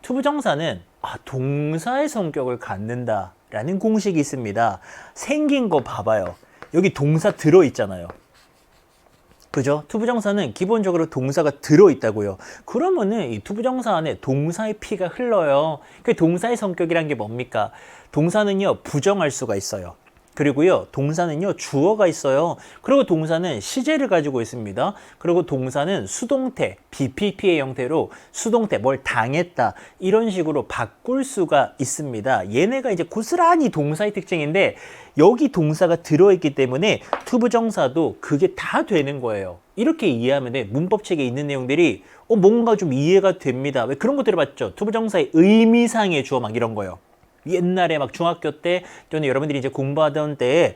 투부정사는 동사의 성격을 갖는다라는 공식이 있습니다. 생긴 거 봐봐요. 여기 동사 들어있잖아요. 그죠? 투부정사는 기본적으로 동사가 들어있다고요. 그러면은 이 투부정사 안에 동사의 피가 흘러요. 그 동사의 성격이란 게 뭡니까? 동사는요, 부정할 수가 있어요. 그리고요, 동사는요, 주어가 있어요. 그리고 동사는 시제를 가지고 있습니다. 그리고 동사는 수동태, BPP의 형태로 수동태, 뭘 당했다, 이런 식으로 바꿀 수가 있습니다. 얘네가 이제 고스란히 동사의 특징인데, 여기 동사가 들어있기 때문에 투부정사도 그게 다 되는 거예요. 이렇게 이해하면 돼. 문법책에 있는 내용들이 뭔가 좀 이해가 됩니다. 왜 그런 거 들어봤죠? 투부정사의 의미상의 주어 막 이런 거요. 옛날에 막 중학교 때 또는 여러분들이 이제 공부하던 때에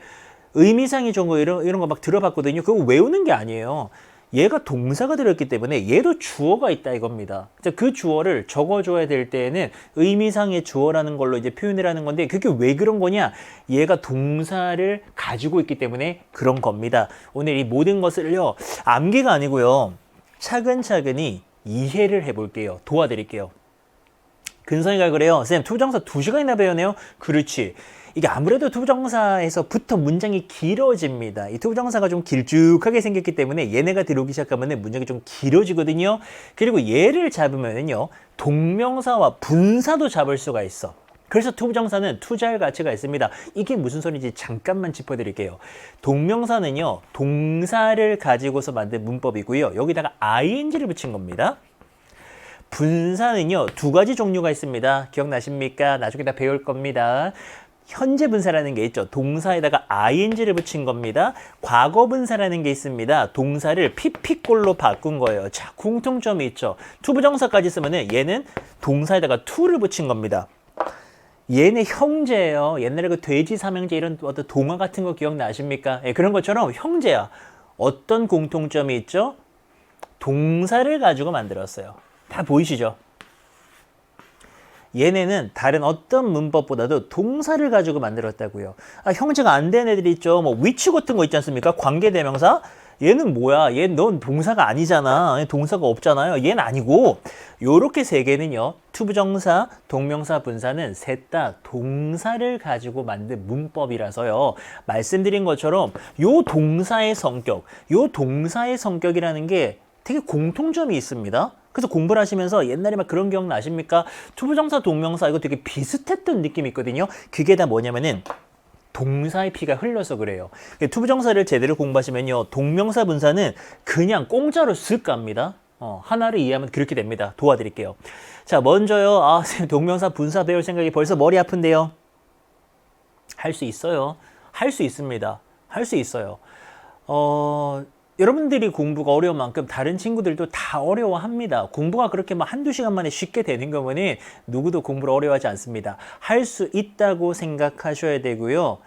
의미상의 좋은 거 이런 거 막 들어봤거든요. 그거 외우는 게 아니에요. 얘가 동사가 들어있기 때문에 얘도 주어가 있다 이겁니다. 그 주어를 적어줘야 될 때에는 의미상의 주어라는 걸로 이제 표현을 하는 건데, 그게 왜 그런 거냐? 얘가 동사를 가지고 있기 때문에 그런 겁니다. 오늘 이 모든 것을요, 암기가 아니고요, 차근차근히 이해를 해볼게요. 도와드릴게요. 근성이가 그래요. 선생님, 투부정사 2시간이나 배우네요? 그렇지. 이게 아무래도 투부정사에서부터 문장이 길어집니다. 이 투부정사가 좀 길쭉하게 생겼기 때문에 얘네가 들어오기 시작하면 문장이 좀 길어지거든요. 그리고 얘를 잡으면요, 동명사와 분사도 잡을 수가 있어. 그래서 투부정사는 투자할 가치가 있습니다. 이게 무슨 소리인지 잠깐만 짚어드릴게요. 동명사는요, 동사를 가지고서 만든 문법이고요. 여기다가 ing를 붙인 겁니다. 분사는요, 2가지 종류가 있습니다. 기억나십니까? 나중에 다 배울 겁니다. 현재 분사라는 게 있죠. 동사에다가 ing를 붙인 겁니다. 과거 분사라는 게 있습니다. 동사를 pp꼴로 바꾼 거예요. 자, 공통점이 있죠. 투부정사까지 쓰면은 얘는 동사에다가 to를 붙인 겁니다. 얘네 형제예요. 옛날에 그 돼지 삼형제 이런 어떤 동화 같은 거 기억나십니까? 예, 그런 것처럼 형제야. 어떤 공통점이 있죠? 동사를 가지고 만들었어요. 다 보이시죠? 얘네는 다른 어떤 문법보다도 동사를 가지고 만들었다고요. 형제가 안 된 애들이 있죠. 뭐 which 같은 거 있지 않습니까? 관계대명사. 얘는 뭐야? 넌 동사가 아니잖아. 동사가 없잖아요. 얘는 아니고, 요렇게 3개는요, 투부정사, 동명사, 분사는 셋 다 동사를 가지고 만든 문법이라서요, 말씀드린 것처럼 요 동사의 성격이라는 게 되게 공통점이 있습니다. 그래서 공부를 하시면서 옛날에 막 그런 기억 나십니까? 투부정사, 동명사 이거 되게 비슷했던 느낌이 있거든요. 그게 다 뭐냐면은 동사의 피가 흘러서 그래요. 투부정사를 제대로 공부하시면요, 동명사, 분사는 그냥 공짜로 쓱 갑니다. 하나를 이해하면 그렇게 됩니다. 도와드릴게요. 자, 먼저요, 선생님 동명사, 분사 배울 생각이 벌써 머리 아픈데요. 할 수 있어요. 할 수 있습니다. 할 수 있어요. 여러분들이 공부가 어려운 만큼 다른 친구들도 다 어려워합니다. 공부가 그렇게 막 1-2시간 만에 쉽게 되는 거면 누구도 공부를 어려워하지 않습니다. 할 수 있다고 생각하셔야 되고요.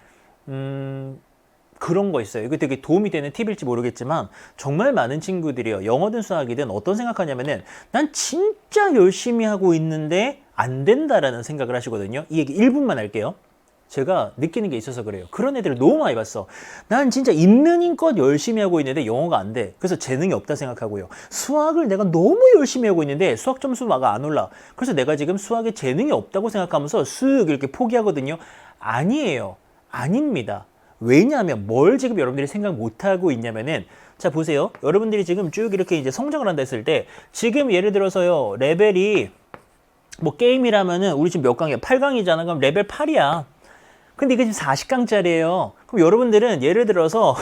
그런 거 있어요. 이거 되게 도움이 되는 팁일지 모르겠지만 정말 많은 친구들이요, 영어든 수학이든 어떤 생각하냐면은 난 진짜 열심히 하고 있는데 안 된다라는 생각을 하시거든요. 이 얘기 1분만 할게요. 제가 느끼는 게 있어서 그래요. 그런 애들을 너무 많이 봤어. 난 진짜 있는 힘껏 열심히 하고 있는데 영어가 안 돼. 그래서 재능이 없다 생각하고요. 수학을 내가 너무 열심히 하고 있는데 수학 점수가 안 올라. 그래서 내가 지금 수학에 재능이 없다고 생각하면서 쓱 이렇게 포기하거든요. 아니에요. 아닙니다. 왜냐하면 뭘 지금 여러분들이 생각 못하고 있냐면은, 자 보세요. 여러분들이 지금 쭉 이렇게 이제 성장을 한다 했을 때, 지금 예를 들어서요, 레벨이 뭐 게임이라면은 우리 지금 몇 강이야? 8강이잖아. 그럼 레벨 8이야. 근데 이게 지금 40강짜리예요. 그럼 여러분들은 예를 들어서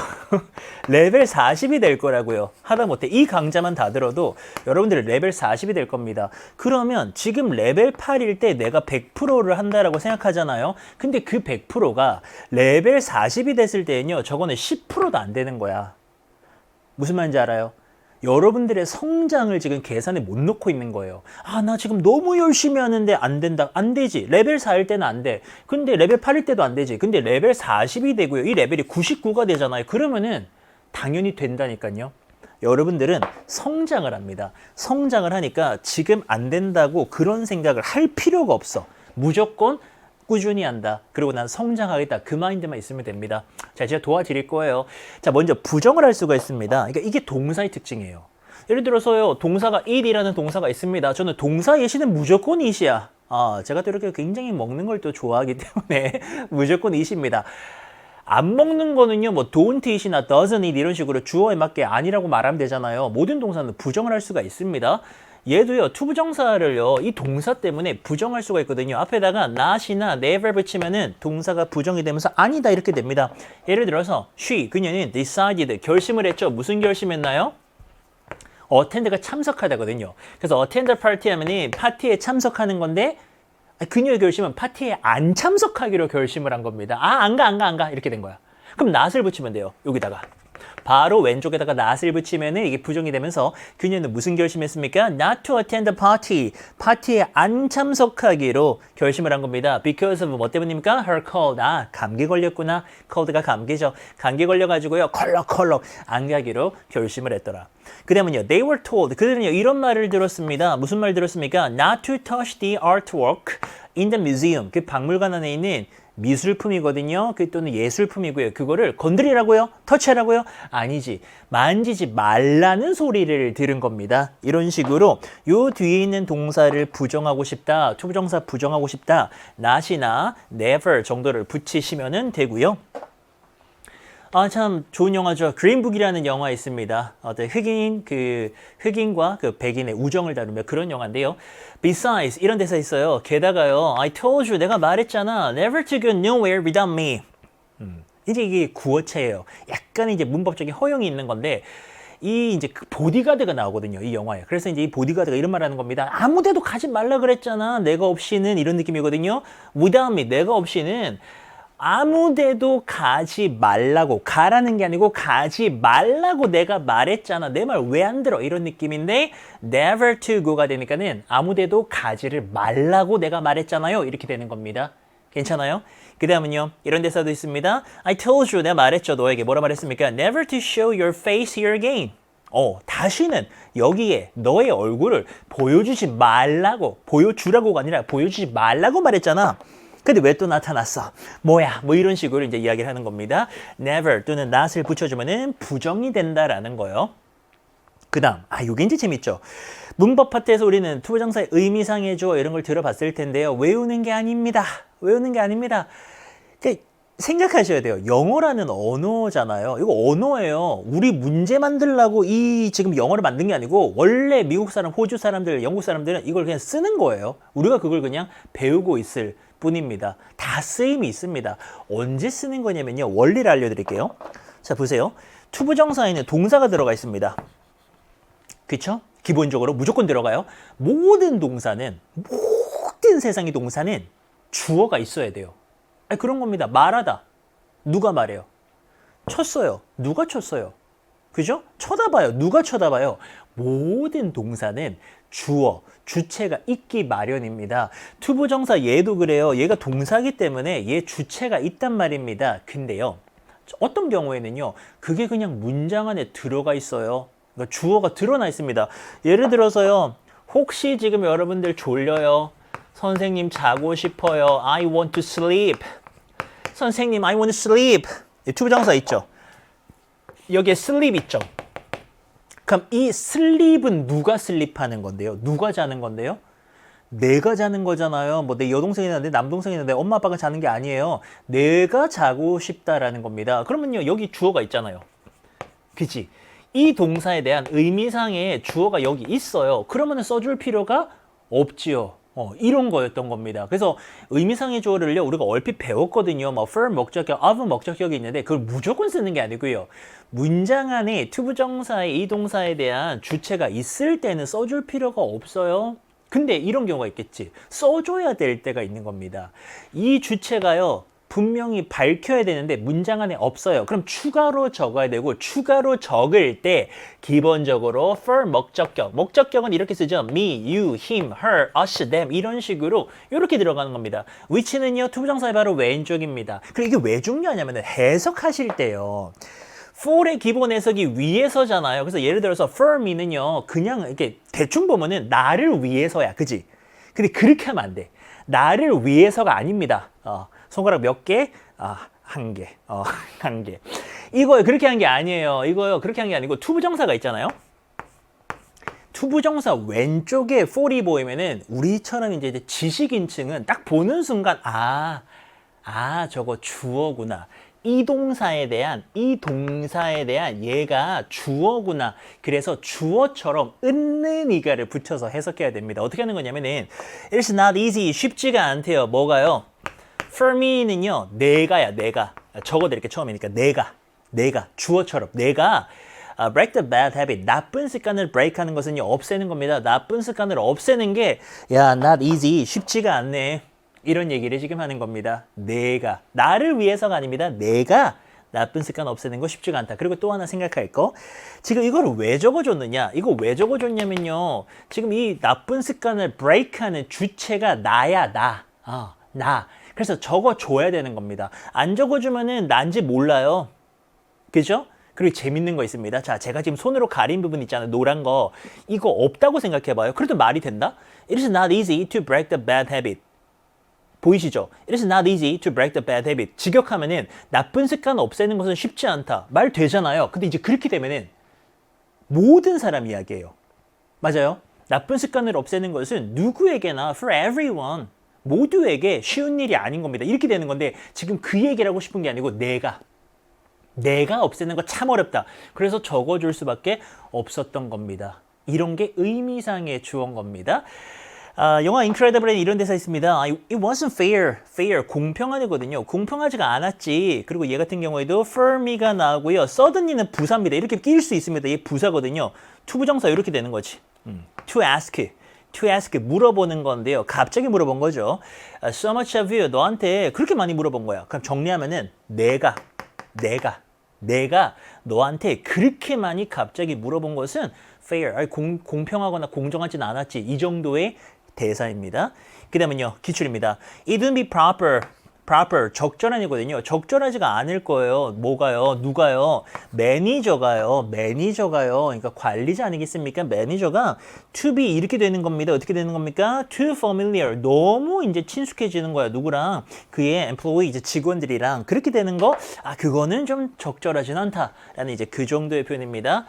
레벨 40이 될 거라고요. 하다못해 이 강좌만 다 들어도 여러분들은 레벨 40이 될 겁니다. 그러면 지금 레벨 8일 때 내가 100%를 한다라고 생각하잖아요. 근데 그 100%가 레벨 40이 됐을 때는요, 저거는 10%도 안 되는 거야. 무슨 말인지 알아요? 여러분들의 성장을 지금 계산에 못 넣고 있는 거예요. 나 지금 너무 열심히 하는데 안 된다. 안 되지. 레벨 4일 때는 안 돼. 근데 레벨 8일 때도 안 되지. 근데 레벨 40이 되고요. 이 레벨이 99가 되잖아요. 그러면은 당연히 된다니까요. 여러분들은 성장을 합니다. 성장을 하니까 지금 안 된다고 그런 생각을 할 필요가 없어. 무조건 꾸준히 한다. 그리고 난 성장하겠다. 그 마인드만 있으면 됩니다. 자, 제가 도와드릴 거예요. 자, 먼저 부정을 할 수가 있습니다. 그러니까 이게 동사의 특징이에요. 예를 들어서요, 동사가 eat이라는 동사가 있습니다. 저는 동사 예시는 무조건 eat이야. 제가 또 이렇게 굉장히 먹는 걸 또 좋아하기 때문에 무조건 eat입니다. 안 먹는 거는요, 뭐 don't eat이나 doesn't eat 이런 식으로 주어에 맞게 아니라고 말하면 되잖아요. 모든 동사는 부정을 할 수가 있습니다. 얘도요, 투부정사를요, 이 동사 때문에 부정할 수가 있거든요. 앞에다가 not이나 never 붙이면은 동사가 부정이 되면서 아니다 이렇게 됩니다. 예를 들어서 she, 그녀는 decided, 결심을 했죠. 무슨 결심했나요? attend가 참석하다거든요. 그래서 attend party 하면은 파티에 참석하는 건데 그녀의 결심은 파티에 안 참석하기로 결심을 한 겁니다. 안 가 이렇게 된 거야. 그럼 not을 붙이면 돼요. 여기다가. 바로 왼쪽에다가 not을 붙이면은 이게 부정이 되면서 그녀는 무슨 결심했습니까? Not to attend the party. 파티에 안 참석하기로 결심을 한 겁니다. Because of 뭐 때문입니까? Her cold. 감기 걸렸구나. cold가 감기죠. 감기 걸려가지고요. 컬럭 안 가기로 결심을 했더라. 그 다음은요. They were told. 그들은요. 이런 말을 들었습니다. 무슨 말 들었습니까? Not to touch the artwork in the museum. 그 박물관 안에 있는 미술품이거든요. 그 또는 예술품이고요. 그거를 건드리라고요? 터치하라고요? 아니지. 만지지 말라는 소리를 들은 겁니다. 이런 식으로 요 뒤에 있는 동사를 부정하고 싶다. 투부정사 부정하고 싶다. not이나 never 정도를 붙이시면 되고요. 참 좋은 영화죠. 그린북이라는 영화 있습니다. 어떤 흑인과 그 백인의 우정을 다루며 그런 영화인데요. Besides 이런 데서 있어요. 게다가요. I told you 내가 말했잖아. Never to go nowhere without me. 이제 이게 구어체예요. 약간 이제 문법적인 허용이 있는 건데 이 이제 그 보디가드가 나오거든요. 이 영화에. 그래서 이제 이 보디가드가 이런 말 하는 겁니다. 아무데도 가지 말라 그랬잖아. 내가 없이는 이런 느낌이거든요. Without me 내가 없이는 아무데도 가지 말라고 가라는 게 아니고 가지 말라고 내가 말했잖아. 내 말 왜 안 들어? 이런 느낌인데 never to go가 되니까는 아무데도 가지를 말라고 내가 말했잖아요. 이렇게 되는 겁니다. 괜찮아요? 그 다음은요. 이런 데서도 있습니다. I told you 내가 말했죠. 너에게 뭐라 말했습니까? Never to show your face here again. 다시는 여기에 너의 얼굴을 보여주지 말라고 보여주라고가 아니라 보여주지 말라고 말했잖아. 근데 왜 또 나타났어? 뭐야? 뭐 이런 식으로 이제 이야기를 하는 겁니다. never 또는 not을 붙여주면은 부정이 된다라는 거예요. 그 다음, 요게 이제 재밌죠? 문법 파트에서 우리는 투부정사의 의미상의 주어 이런 걸 들어봤을 텐데요. 외우는 게 아닙니다. 외우는 게 아닙니다. 생각하셔야 돼요. 영어라는 언어잖아요. 이거 언어예요. 우리 문제 만들려고 이 지금 영어를 만든 게 아니고 원래 미국 사람, 호주 사람들, 영국 사람들은 이걸 그냥 쓰는 거예요. 우리가 그걸 그냥 배우고 있을 뿐입니다. 다 쓰임이 있습니다. 언제 쓰는 거냐면요. 원리를 알려드릴게요. 자, 보세요. 투부정사에는 동사가 들어가 있습니다. 그쵸? 기본적으로 무조건 들어가요. 모든 세상의 동사는 주어가 있어야 돼요. 그런 겁니다. 말하다. 누가 말해요? 쳤어요. 누가 쳤어요? 그죠? 쳐다봐요. 누가 쳐다봐요? 모든 동사는 주어, 주체가 있기 마련입니다. 투부정사 얘도 그래요. 얘가 동사이기 때문에 얘 주체가 있단 말입니다. 근데요. 어떤 경우에는요. 그게 그냥 문장 안에 들어가 있어요. 그러니까 주어가 드러나 있습니다. 예를 들어서요. 혹시 지금 여러분들 졸려요? 선생님 자고 싶어요. I want to sleep. 선생님 I want to sleep. 투부정사 있죠. 여기에 sleep 있죠. 그럼 이 sleep은 누가 sleep하는 건데요? 누가 자는 건데요? 내가 자는 거잖아요. 뭐 내 여동생이 있는데 남동생이 있는데 엄마 아빠가 자는 게 아니에요. 내가 자고 싶다라는 겁니다. 그러면요 여기 주어가 있잖아요. 그치? 이 동사에 대한 의미상의 주어가 여기 있어요. 그러면 써줄 필요가 없지요. 이런 거였던 겁니다. 그래서 의미상의 주어를요, 우리가 얼핏 배웠거든요. 뭐, for 목적격, of 목적격이 있는데, 그걸 무조건 쓰는 게 아니고요. 문장 안에 투부정사의 이 동사에 대한 주체가 있을 때는 써줄 필요가 없어요. 근데 이런 경우가 있겠지. 써줘야 될 때가 있는 겁니다. 이 주체가요, 분명히 밝혀야 되는데 문장 안에 없어요. 그럼 추가로 적어야 되고 추가로 적을 때 기본적으로 for 목적격. 목적격은 이렇게 쓰죠. me, you, him, her, us, them 이런 식으로 이렇게 들어가는 겁니다. which는요. 투부정사의 바로 왼쪽입니다. 그리고 이게 왜 중요하냐면 해석하실 때요. for의 기본 해석이 위에서잖아요. 그래서 예를 들어서 for me는요. 그냥 이렇게 대충 보면은 나를 위해서야. 그지? 근데 그렇게 하면 안 돼. 나를 위해서가 아닙니다. 손가락 몇 개? 한 개. 한 개. 이거요. 그렇게 한 게 아니에요. 이거요. 그렇게 한 게 아니고 투부정사가 있잖아요. 투부정사 왼쪽에 for이 보이면은 우리처럼 이제 지식인층은 딱 보는 순간 저거 주어구나. 이 동사에 대한 얘가 주어구나. 그래서 주어처럼 있는 이가를 붙여서 해석해야 됩니다. 어떻게 하는 거냐면은 It's not easy. 쉽지가 않대요. 뭐가요? For me는요. 내가 적어드릴게요. 처음이니까 내가 주어처럼 내가 break the bad habit. 나쁜 습관을 break 하는 것은요. 없애는 겁니다. 나쁜 습관을 없애는 게 not easy. 쉽지가 않네. 이런 얘기를 지금 하는 겁니다. 내가 나를 위해서가 아닙니다. 내가 나쁜 습관 없애는 거 쉽지가 않다. 그리고 또 하나 생각할 거. 지금 이거를 왜 적어줬느냐? 이거 왜 적어줬냐면요. 지금 이 나쁜 습관을 break하는 주체가 나야. 나. 그래서 적어줘야 되는 겁니다. 안 적어주면은 난지 몰라요. 그죠? 그리고 재밌는 거 있습니다. 자, 제가 지금 손으로 가린 부분 있잖아요. 노란 거. 이거 없다고 생각해봐요. 그래도 말이 된다? It is not easy to break the bad habit. 보이시죠? It is not easy to break the bad habit. 직역하면은 나쁜 습관 없애는 것은 쉽지 않다. 말 되잖아요. 근데 이제 그렇게 되면은 모든 사람 이야기예요. 맞아요? 나쁜 습관을 없애는 것은 누구에게나 for everyone. 모두에게 쉬운 일이 아닌 겁니다. 이렇게 되는 건데 지금 그 얘기를 하고 싶은 게 아니고 내가 없애는 거 참 어렵다. 그래서 적어줄 수밖에 없었던 겁니다. 이런 게 의미상의 주어인 겁니다. 영화 Incredible에 이런 대사 있습니다. It wasn't fair. 공평하거든요. 공평하지가 않았지. 그리고 얘 같은 경우에도 for me가 나오고요. suddenly는 부사입니다. 이렇게 끼일 수 있습니다. 얘 부사거든요. 투부정사 이렇게 되는 거지. To ask 물어보는 건데요. 갑자기 물어본 거죠. So much of you 너한테 그렇게 많이 물어본 거야. 그럼 정리하면은 내가 너한테 그렇게 많이 갑자기 물어본 것은 fair, 공평하거나 공정하진 않았지. 이 정도의 대사입니다. 그 다음은요. 기출입니다. It wouldn't be proper, 적절한이거든요. 적절하지가 않을 거예요. 뭐가요? 누가요? 매니저가요. 그러니까 관리자 아니겠습니까? 매니저가 to be 이렇게 되는 겁니다. 어떻게 되는 겁니까? too familiar. 너무 이제 친숙해지는 거야. 누구랑? 그의 employee, 이제 직원들이랑. 그렇게 되는 거, 그거는 좀 적절하진 않다라는 이제 그 정도의 표현입니다.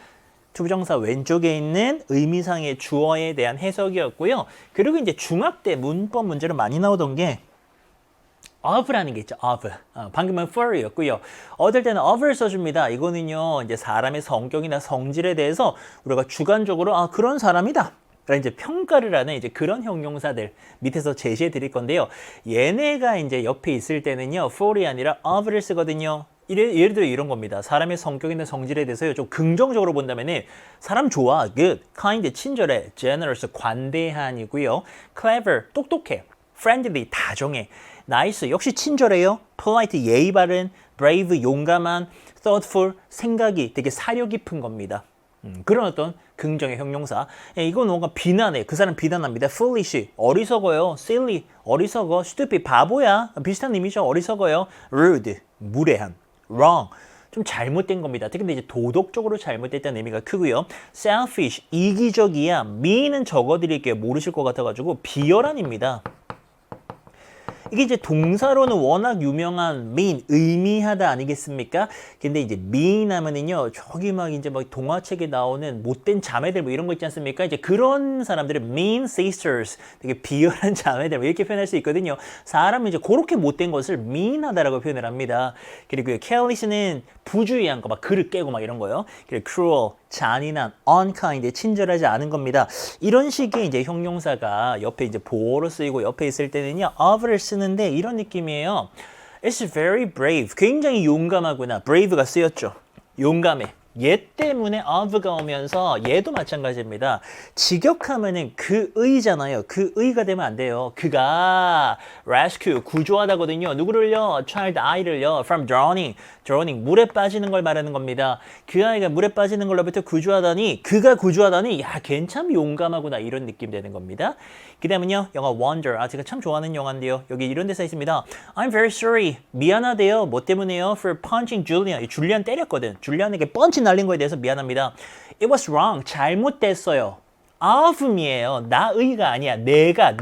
투부정사 왼쪽에 있는 의미상의 주어에 대한 해석이었고요. 그리고 이제 중학 때 문법 문제로 많이 나오던 게 of라는 게 있죠. of. 방금은 for였고요. 어떨 때는 of를 써줍니다. 이거는요, 이제 사람의 성격이나 성질에 대해서 우리가 주관적으로 그런 사람이다. 라는 이제 평가를 하는 이제 그런 형용사들 밑에서 제시해 드릴 건데요. 얘네가 이제 옆에 있을 때는요, for이 아니라 of를 쓰거든요. 예를 들어 이런 겁니다. 사람의 성격이나 성질에 대해서요, 좀 긍정적으로 본다면은 사람 좋아, good, kind, 친절해, generous, 관대한이고요. clever, 똑똑해, friendly, 다정해, nice, 역시 친절해요. polite, 예의 바른, brave, 용감한, thoughtful, 생각이 되게 사려 깊은 겁니다. 그런 어떤 긍정의 형용사. 이건 뭔가 비난해. 그 사람 비난합니다. foolish, 어리석어요. silly, 어리석어. stupid, 바보야. 비슷한 의미죠. 어리석어요. rude, 무례한. wrong, 좀 잘못된 겁니다. 특히 이제 도덕적으로 잘못됐다는 의미가 크고요. selfish, 이기적이야. mean은 적어드릴게요. 모르실 것 같아가지고 비열한입니다. 이게 이제 동사로는 워낙 유명한 mean, 의미하다 아니겠습니까? 근데 이제 mean 하면은요, 저기 막 이제 막 동화책에 나오는 못된 자매들 뭐 이런 거 있지 않습니까? 이제 그런 사람들은 mean sisters, 되게 비열한 자매들 뭐 이렇게 표현할 수 있거든요. 사람은 이제 그렇게 못된 것을 mean하다라고 표현을 합니다. 그리고 careless는 부주의한 거, 막 그릇 깨고 막 이런 거요. 그리고 cruel, 잔인한, unkind, 친절하지 않은 겁니다. 이런 식의 이제 형용사가 옆에 이제 보어로 쓰이고 옆에 있을 때는요, of를 쓰는데 이런 느낌이에요. It's very brave. 굉장히 용감하구나. brave가 쓰였죠. 용감해. 얘 때문에 of가 오면서 얘도 마찬가지입니다. 직역하면은 그의잖아요. 그의가 되면 안 돼요. 그가 rescue, 구조하다거든요. 누구를요? child, 아이를요. from drowning, 물에 빠지는 걸 말하는 겁니다. 그 아이가 물에 빠지는 걸로부터 구조하다니, 그가 구조하다니, 야, 걔 참 용감하구나. 이런 느낌 되는 겁니다. 그 다음은요, 영화 Wonder. 제가 참 좋아하는 영화인데요. 여기 이런 대사 있습니다. I'm very sorry. 미안하대요. 뭐 때문에요? For punching Julian. 줄리안 때렸거든. 줄리안에게 펀치 날린 거에 대해서 미안합니다. It was wrong. 잘못됐어요. of me예요. 나의가 아니야. 내가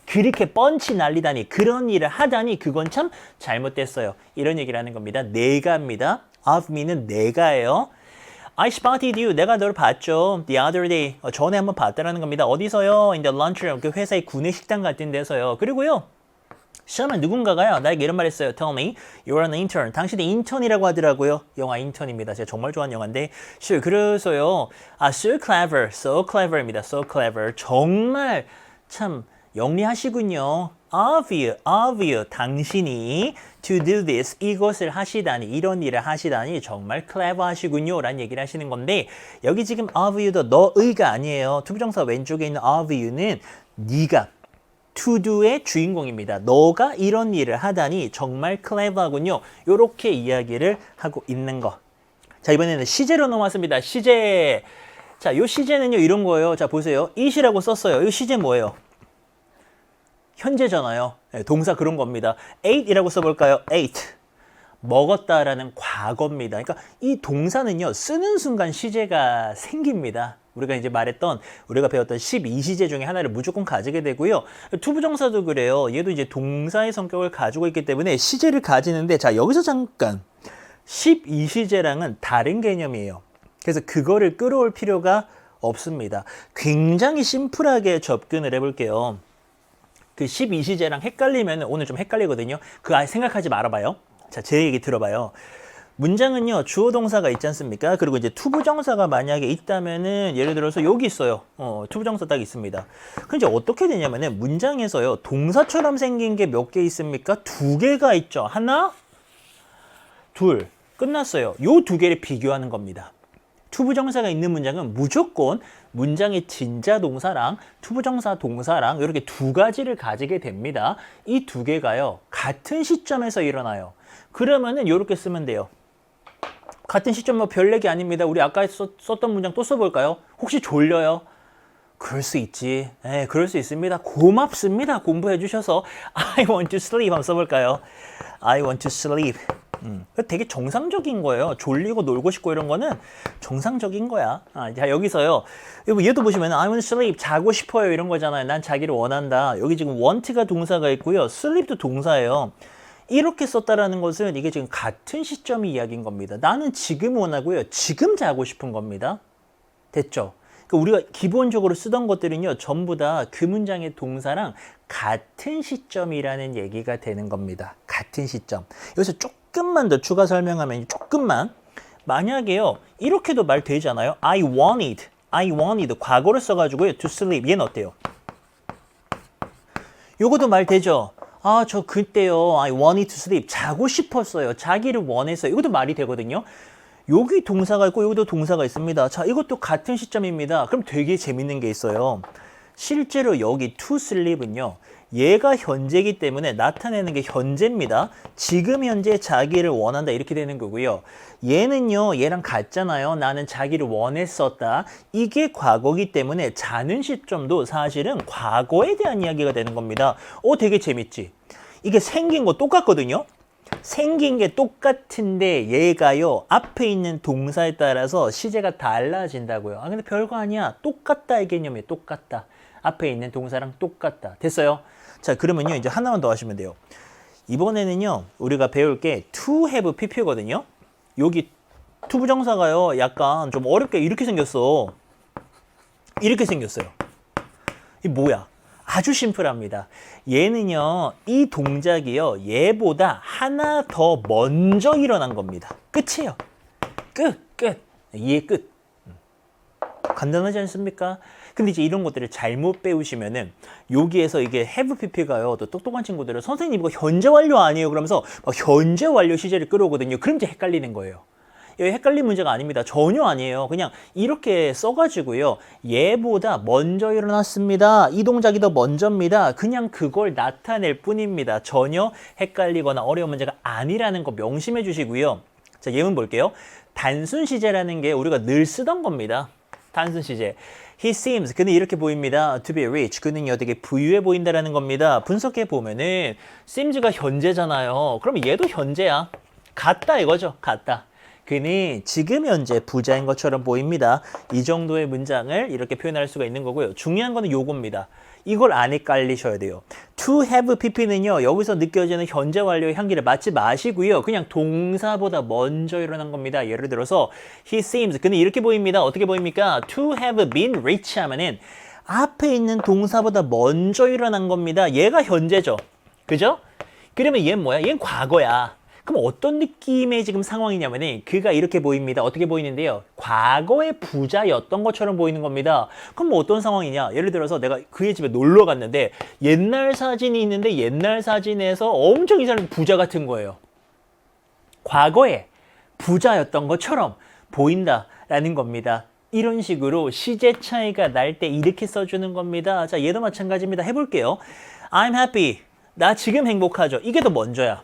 그렇게 펀치 날리다니, 그런 일을 하다니, 그건 참 잘못됐어요. 이런 얘기를 하는 겁니다. 내가입니다. of me는 내가예요. I spotted you. 내가 너를 봤죠. The other day. 전에 한번 봤다라는 겁니다. 어디서요? In the lunchroom. 그 회사의 구내 식당 같은 데서요. 그리고요. 시험은 누군가가요. 나에게 이런 말 했어요. Tell me, you're an intern. 당신이 인턴이라고 하더라고요. 영화 인턴입니다. 제가 정말 좋아하는 영화인데. Sure. 그래서요. so clever. So clever입니다. So clever. 정말 참 영리하시군요. Of you. 당신이 to do this. 이것을 하시다니, 이런 일을 하시다니 정말 clever 하시군요. 라는 얘기를 하시는 건데 여기 지금 of you도 너의가 아니에요. 투부정사 왼쪽에 있는 of you는 네가 to do의 주인공입니다. 너가 이런 일을 하다니 정말 clever하군요. 이렇게 이야기를 하고 있는 거. 자, 이번에는 시제로 넘어왔습니다. 시제. 자, 요 시제는요 이런 거예요. 자, 보세요. it이라고 썼어요. 이 시제 뭐예요? 현재잖아요. 네, 동사 그런 겁니다. ate이라고 써볼까요? ate. 먹었다라는 과거입니다. 그러니까 이 동사는요 쓰는 순간 시제가 생깁니다. 우리가 이제 말했던 우리가 배웠던 12시제 중에 하나를 무조건 가지게 되고요. 투부정사도 그래요. 얘도 이제 동사의 성격을 가지고 있기 때문에 시제를 가지는데 자 여기서 잠깐 12시제랑은 다른 개념이에요. 그래서 그거를 끌어올 필요가 없습니다. 굉장히 심플하게 접근을 해볼게요. 그 12시제랑 헷갈리면 오늘 좀 헷갈리거든요. 그거 생각하지 말아봐요. 자, 제 얘기 들어봐요. 문장은요, 주어 동사가 있지 않습니까? 그리고 이제 투부정사가 만약에 있다면은 예를 들어서 여기 있어요. 투부정사 딱 있습니다. 그럼 이제 어떻게 되냐면은 문장에서요, 동사처럼 생긴 게 몇 개 있습니까? 2개가 있죠. 하나, 둘. 끝났어요. 요 2개를 비교하는 겁니다. 투부정사가 있는 문장은 무조건 문장의 진자 동사랑 투부정사 동사랑 이렇게 2가지를 가지게 됩니다. 이 2개가요, 같은 시점에서 일어나요. 그러면은 이렇게 쓰면 돼요. 같은 시점 뭐 별 얘기 아닙니다. 우리 아까 썼던 문장 또 써볼까요? 혹시 졸려요? 그럴 수 있지. 네, 그럴 수 있습니다. 고맙습니다. 공부해 주셔서 I want to sleep 한번 써볼까요? I want to sleep. 되게 정상적인 거예요. 졸리고 놀고 싶고 이런 거는 정상적인 거야. 자, 여기서요. 얘도 보시면 I want to sleep. 자고 싶어요. 이런 거잖아요. 난 자기를 원한다. 여기 지금 want가 동사가 있고요. sleep도 동사예요. 이렇게 썼다라는 것은 이게 지금 같은 시점의 이야기인 겁니다. 나는 지금 원하고요. 지금 자고 싶은 겁니다. 됐죠? 그러니까 우리가 기본적으로 쓰던 것들은요. 전부 다 그 문장의 동사랑 같은 시점이라는 얘기가 되는 겁니다. 같은 시점. 여기서 조금만 더 추가 설명하면 조금만. 만약에요. 이렇게도 말 되잖아요. I wanted. 과거를 써가지고요. to sleep. 얘는 어때요? 요것도 말 되죠? 저 그때요. I wanted to sleep. 자고 싶었어요. 자기를 원했어요. 이것도 말이 되거든요. 여기 동사가 있고 여기도 동사가 있습니다. 자, 이것도 같은 시점입니다. 그럼 되게 재밌는 게 있어요. 실제로 여기 to sleep은요. 얘가 현재이기 때문에 나타내는 게 현재입니다. 지금 현재 자기를 원한다 이렇게 되는 거고요. 얘는요. 얘랑 같잖아요. 나는 자기를 원했었다. 이게 과거이기 때문에 자는 시점도 사실은 과거에 대한 이야기가 되는 겁니다. 되게 재밌지? 이게 생긴 거 똑같거든요. 생긴 게 똑같은데 얘가요. 앞에 있는 동사에 따라서 시제가 달라진다고요. 근데 별거 아니야. 똑같다의 개념이에요. 똑같다. 앞에 있는 동사랑 똑같다. 됐어요? 자, 그러면요. 이제 하나만 더 하시면 돼요. 이번에는요. 우리가 배울 게 to have pp거든요. 여기 to 부정사가요. 약간 좀 어렵게 이렇게 생겼어. 이렇게 생겼어요. 이 뭐야? 아주 심플합니다. 얘는요. 이 동작이요. 얘보다 하나 더 먼저 일어난 겁니다. 끝이에요. 끝. 이해 끝. 간단하지 않습니까? 근데 이제 이런 것들을 잘못 배우시면은 여기에서 이게 have pp가요. 또 똑똑한 친구들은 선생님 이거 현재 완료 아니에요? 그러면서 현재 완료 시제를 끌어오거든요. 그럼 이제 헷갈리는 거예요. 여기 헷갈린 문제가 아닙니다. 전혀 아니에요. 그냥 이렇게 써가지고요. 얘보다 먼저 일어났습니다. 이 동작이 더 먼저입니다. 그냥 그걸 나타낼 뿐입니다. 전혀 헷갈리거나 어려운 문제가 아니라는 거 명심해 주시고요. 자, 예문 볼게요. 단순 시제라는 게 우리가 늘 쓰던 겁니다. 단순 시제. He seems, 그는 이렇게 보입니다. To be rich, 그는요 되게 부유해 보인다라는 겁니다. 분석해 보면은 seems가 현재잖아요. 그럼 얘도 현재야. 같다 이거죠. 같다. 그는 지금 현재 부자인 것처럼 보입니다. 이 정도의 문장을 이렇게 표현할 수가 있는 거고요. 중요한 거는 요겁니다. 이걸 안 헷갈리셔야 돼요. to have pp는요. 여기서 느껴지는 현재 완료의 향기를 맡지 마시고요. 그냥 동사보다 먼저 일어난 겁니다. 예를 들어서 he seems. 근데 이렇게 보입니다. 어떻게 보입니까? to have been rich 하면은 앞에 있는 동사보다 먼저 일어난 겁니다. 얘가 현재죠. 그죠? 그러면 얘는 뭐야? 얘는 과거야. 그럼 어떤 느낌의 지금 상황이냐면은 그가 이렇게 보입니다. 어떻게 보이는데요? 과거의 부자였던 것처럼 보이는 겁니다. 그럼 뭐 어떤 상황이냐? 예를 들어서 내가 그의 집에 놀러 갔는데 옛날 사진이 있는데 옛날 사진에서 엄청 이 사람이 부자 같은 거예요. 과거에 부자였던 것처럼 보인다라는 겁니다. 이런 식으로 시제 차이가 날 때 이렇게 써주는 겁니다. 자, 얘도 마찬가지입니다. 해볼게요. I'm happy. 나 지금 행복하죠. 이게 더 먼저야.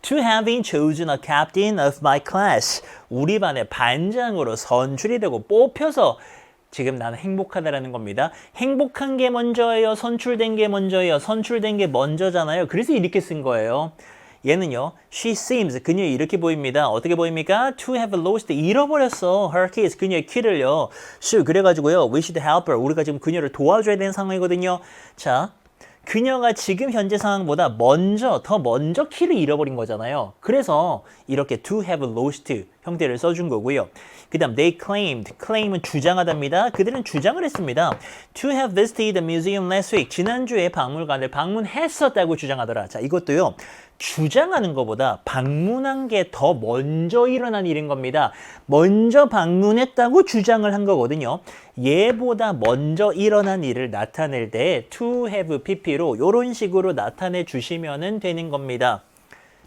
To having chosen a captain of my class. 우리 반의 반장으로 선출이 되고 뽑혀서 지금 나는 행복하다라는 겁니다. 행복한 게 먼저예요? 선출된 게 먼저예요? 선출된 게 먼저잖아요. 그래서 이렇게 쓴 거예요. 얘는요. She seems. 그녀 이렇게 보입니다. 어떻게 보입니까? To have lost. 잃어버렸어. Her keys. 그녀의 키를요. So 그래가지고요. We should help her. 우리가 지금 그녀를 도와줘야 되는 상황이거든요. 자. 그녀가 지금 현재 상황보다 더 먼저 키를 잃어버린 거잖아요. 그래서 이렇게 to have lost 형태를 써준 거고요. 그 다음 they claimed. claim은 주장하답니다. 그들은 주장을 했습니다. To have visited the museum last week. 지난주에 박물관을 방문했었다고 주장하더라. 자, 이것도요. 주장하는 것보다 방문한 게 더 먼저 일어난 일인 겁니다. 먼저 방문했다고 주장을 한 거거든요. 얘보다 먼저 일어난 일을 나타낼 때 to have pp로 이런 식으로 나타내 주시면 되는 겁니다.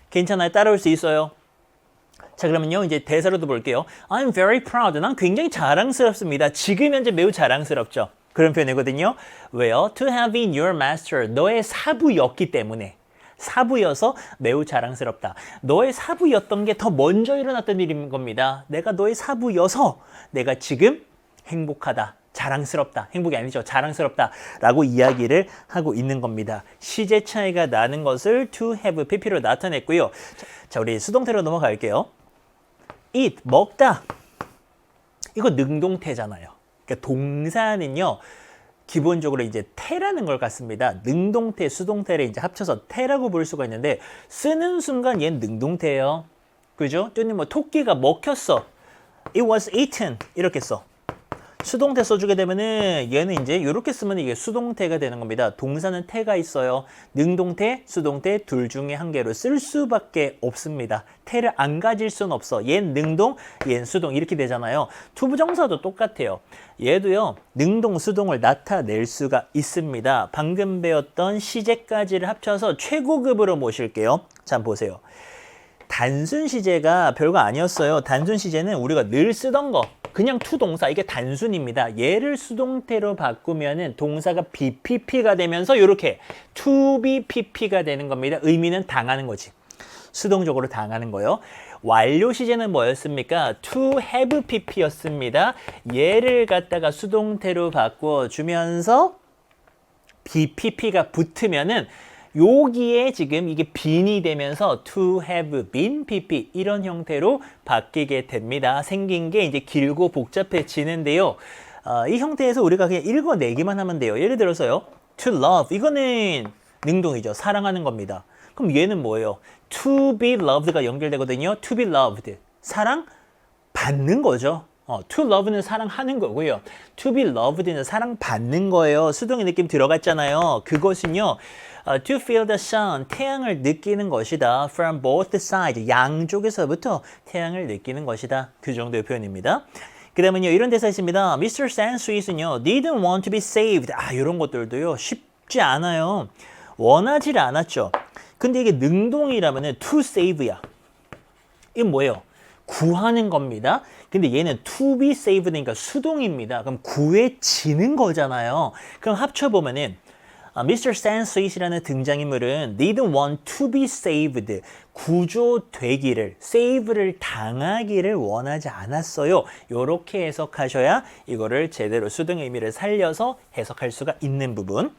괜찮아요? 따라올 수 있어요? 자, 그러면요. 이제 대사로도 볼게요. I'm very proud. 난 굉장히 자랑스럽습니다. 지금 현재 매우 자랑스럽죠. 그런 표현이거든요. 왜요? To have been your master. 너의 사부였기 때문에. 사부여서 매우 자랑스럽다. 너의 사부였던 게 더 먼저 일어났던 일인 겁니다. 내가 너의 사부여서 내가 지금 행복하다. 자랑스럽다. 행복이 아니죠. 자랑스럽다. 라고 이야기를 하고 있는 겁니다. 시제 차이가 나는 것을 to have pp로 나타냈고요. 자, 우리 수동태로 넘어갈게요. eat, 먹다. 이거 능동태잖아요. 그러니까 동사는요. 기본적으로 이제 태라는 걸 갖습니다. 능동태, 수동태를 이제 합쳐서 태라고 볼 수가 있는데 쓰는 순간 얘는 능동태예요. 그죠? 또는 뭐 토끼가 먹혔어. It was eaten. 이렇게 써. 수동태 써주게 되면은 얘는 이제 이렇게 쓰면 이게 수동태가 되는 겁니다. 동사는 태가 있어요. 능동태, 수동태 둘 중에 한 개로 쓸 수밖에 없습니다. 태를 안 가질 수는 없어. 얘는 능동, 얘는 수동 이렇게 되잖아요. 투부정사도 똑같아요. 얘도요. 능동, 수동을 나타낼 수가 있습니다. 방금 배웠던 시제까지를 합쳐서 최고급으로 모실게요. 자, 한번 보세요. 단순 시제가 별거 아니었어요. 단순 시제는 우리가 늘 쓰던 거. 그냥 to 동사 이게 단순입니다. 얘를 수동태로 바꾸면은 동사가 BPP가 되면서 이렇게 to be PP가 되는 겁니다. 의미는 당하는 거지. 수동적으로 당하는 거요. 완료 시제는 뭐였습니까? to have PP였습니다. 얘를 갖다가 수동태로 바꾸어 주면서 BPP가 붙으면은 여기에 지금 이게 빈이 되면서 to have been pp 이런 형태로 바뀌게 됩니다. 생긴 게 이제 길고 복잡해지는데요. 이 형태에서 우리가 그냥 읽어내기만 하면 돼요. 예를 들어서요. to love 이거는 능동이죠. 사랑하는 겁니다. 그럼 얘는 뭐예요? to be loved가 연결되거든요. to be loved 사랑 받는 거죠. to love는 사랑하는 거고요. to be loved는 사랑받는 거예요. 수동의 느낌 들어갔잖아요. 그것은요. To feel the sun, 태양을 느끼는 것이다. From both sides, 양쪽에서부터 태양을 느끼는 것이다. 그 정도의 표현입니다. 그 다음은요, 이런 대사 있습니다. Mr. Sansweet은요, didn't want to be saved. 이런 것들도요, 쉽지 않아요. 원하지 않았죠. 근데 이게 능동이라면은 to save야. 이건 뭐예요? 구하는 겁니다. 근데 얘는 to be saved니까 수동입니다. 그럼 구해지는 거잖아요. 그럼 합쳐보면은 Mr. Sansweet이라는 등장인물은 didn't want to be saved. 구조되기를, save를 당하기를 원하지 않았어요. 이렇게 해석하셔야 이거를 제대로 수동의 의미를 살려서 해석할 수가 있는 부분.